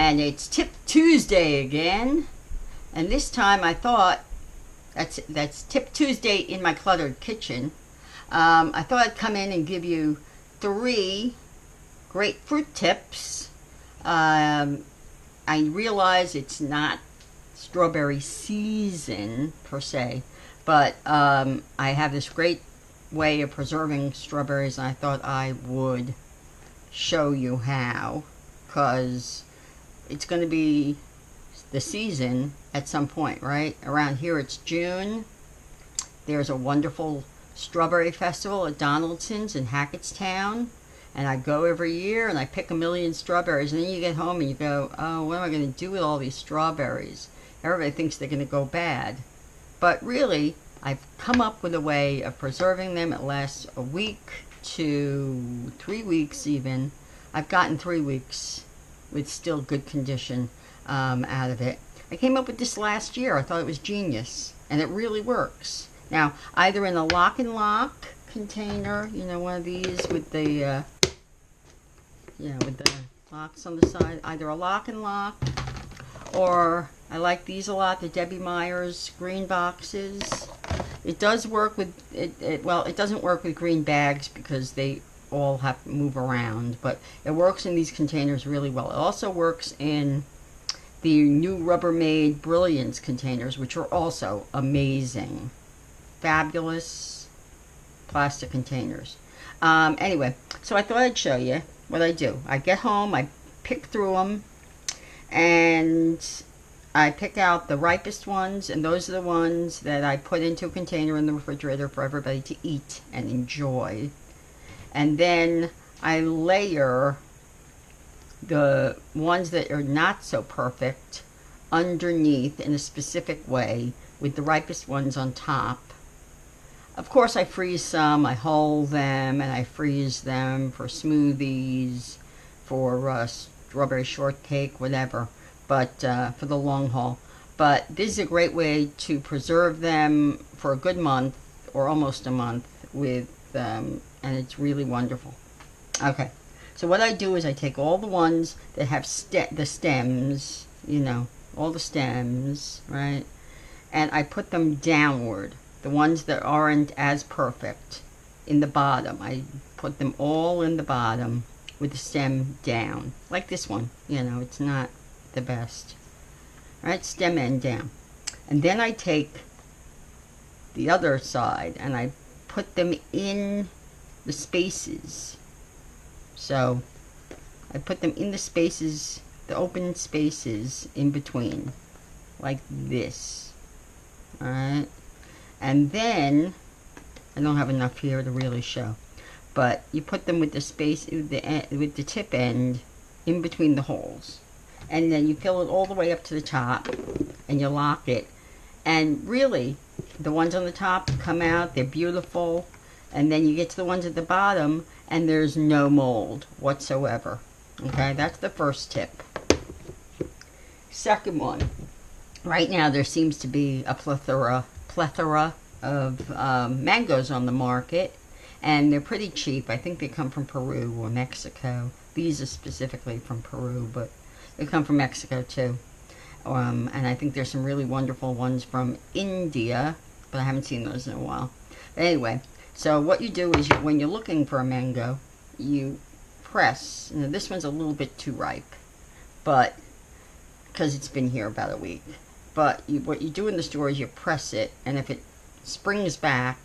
And it's Tip Tuesday again. And this time I thought, that's Tip Tuesday in my cluttered kitchen. I thought I'd come in and give you 3 great fruit tips. I realize it's not strawberry season per se, but I have this great way of preserving strawberries, and I thought I would show you how, because it's going to be the season at some point, right? Around here it's June. There's a wonderful strawberry festival at Donaldson's in Hackettstown, and I go every year and I pick a million strawberries, and then you get home and you go, oh, what am I going to do with all these strawberries? Everybody thinks they're going to go bad, but really I've come up with a way of preserving them. It lasts a week to 3 weeks even. I've gotten 3 weeks with still good condition out of it. I came up with this last year. I thought it was genius, and it really works. Now, either in a lock and lock container, you know, one of these with the with the locks on the side, either a lock and lock, or I like these a lot, the Debbie Myers green boxes. It does work with well, it doesn't work with green bags because they all have to move around, but it works in these containers really well. It also works in the new Rubbermaid Brilliance containers, which are also amazing. Fabulous plastic containers. Anyway, so I thought I'd show you what I do. I get home, I pick through them, and I pick out the ripest ones, and those are the ones that I put into a container in the refrigerator for everybody to eat and enjoy. And then I layer the ones that are not so perfect underneath in a specific way, with the ripest ones on top. Of course, I freeze some, I hull them, and I freeze them for smoothies, for strawberry shortcake, whatever, but for the long haul. But this is a great way to preserve them for a good month, or almost a month, with and it's really wonderful. Okay, so what I do is I take all the ones that have the stems, you know, all the stems, right, and I put them downward. The ones that aren't as perfect in the bottom, I put them all in the bottom with the stem down, like this one. You know, it's not the best. All right, stem end down. And then I take the other side and I put them in the spaces. So I put them in the spaces, the open spaces in between, like this. All right. And then, I don't have enough here to really show, but you put them with the space, with the tip end in between the holes. And then you fill it all the way up to the top, and you lock it. And really, the ones on the top come out, they're beautiful. And then you get to the ones at the bottom, and there's no mold whatsoever. Okay, that's the first tip. Second one, right now there seems to be a plethora of mangoes on the market, and they're pretty cheap. I think they come from Peru or Mexico. These are specifically from Peru, but they come from Mexico too. And I think there's some really wonderful ones from India, but I haven't seen those in a while. But anyway, so what you do is when you're looking for a mango, you press. Now this one's a little bit too ripe, but because it's been here about a week. But what you do in the store is you press it, and if it springs back,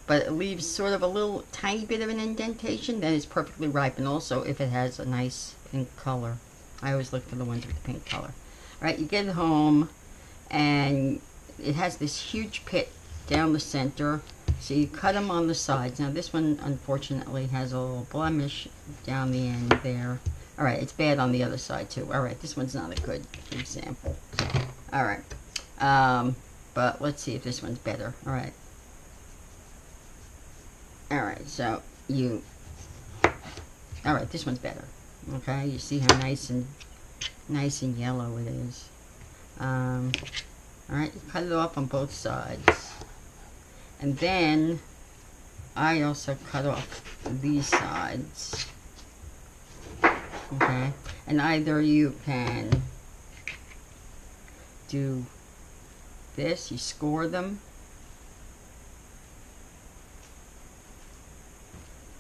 but it leaves sort of a little tiny bit of an indentation, then it's perfectly ripe. And also if it has a nice pink color. I always look for the ones with the pink color. Alright, you get it home, and it has this huge pit down the center. So you cut them on the sides. Now this one unfortunately has a little blemish down the end there. Alright, it's bad on the other side too. Alright, this one's not a good example. Alright, but let's see if this one's better. Alright. Alright, so alright, this one's better. Okay, you see how nice and yellow it is. Alright, you cut it off on both sides. And then I also cut off these sides. Okay, And either you can do this, you score them,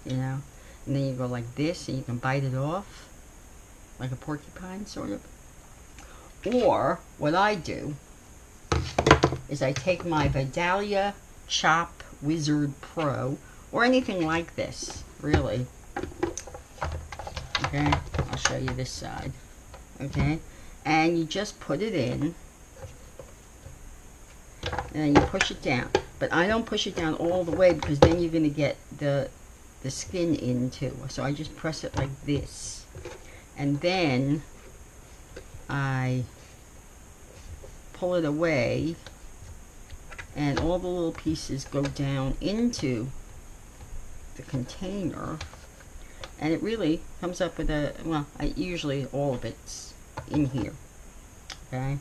you know, and then you go like this and you can bite it off like a porcupine, sort of. Or what I do is I take my Vidalia Chop Wizard Pro, or anything like this, really. Okay, I'll show you this side. Okay, and you just put it in, and then you push it down. But I don't push it down all the way, because then you're going to get the skin in too. So I just press it like this, and then I pull it away, and all the little pieces go down into the container, and it really comes up with a, well, usually all of it's in here. Okay,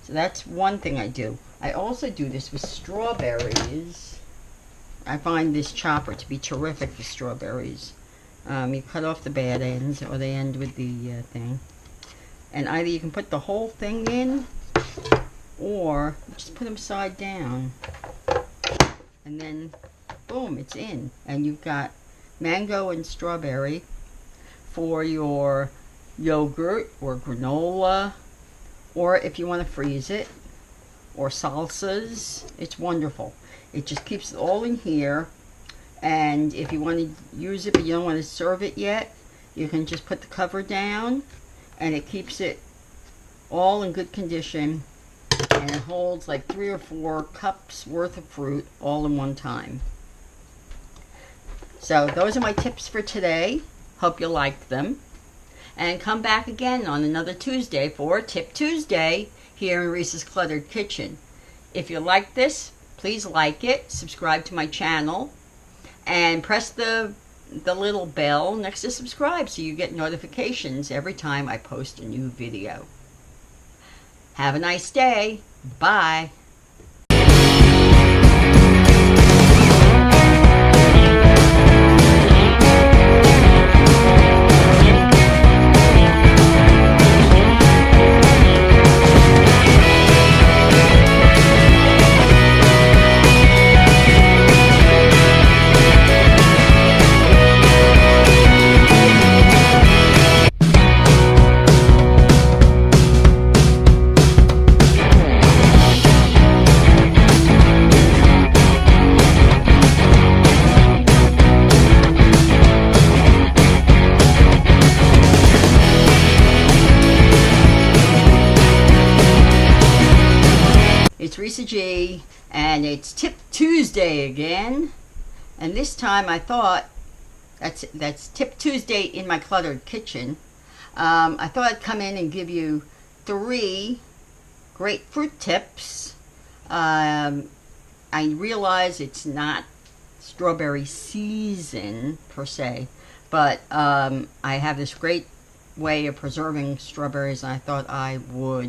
so that's one thing I do. I also do this with strawberries. I find this chopper to be terrific for strawberries. You cut off the bad ends, or the end with the thing, and either you can put the whole thing in, or just put them side down, and then boom, it's in, and you've got mango and strawberry for your yogurt or granola, or if you want to freeze it, or salsas. It's wonderful. It just keeps it all in here, and if you want to use it but you don't want to serve it yet, you can just put the cover down, and it keeps it all in good condition, and it holds like 3 or 4 cups worth of fruit all in one time. So those are my tips for today. Hope you liked them. And come back again on another Tuesday for Tip Tuesday here in Risa's Cluttered Kitchen. If you like this, please like it, subscribe to my channel, and press the little bell next to subscribe so you get notifications every time I post a new video. Have a nice day. Bye. It's Risa G, and it's Tip Tuesday again, and this time I thought, that's Tip Tuesday in my cluttered kitchen. I thought I'd come in and give you 3 great fruit tips. I realize it's not strawberry season per se, but I have this great way of preserving strawberries, and I thought I would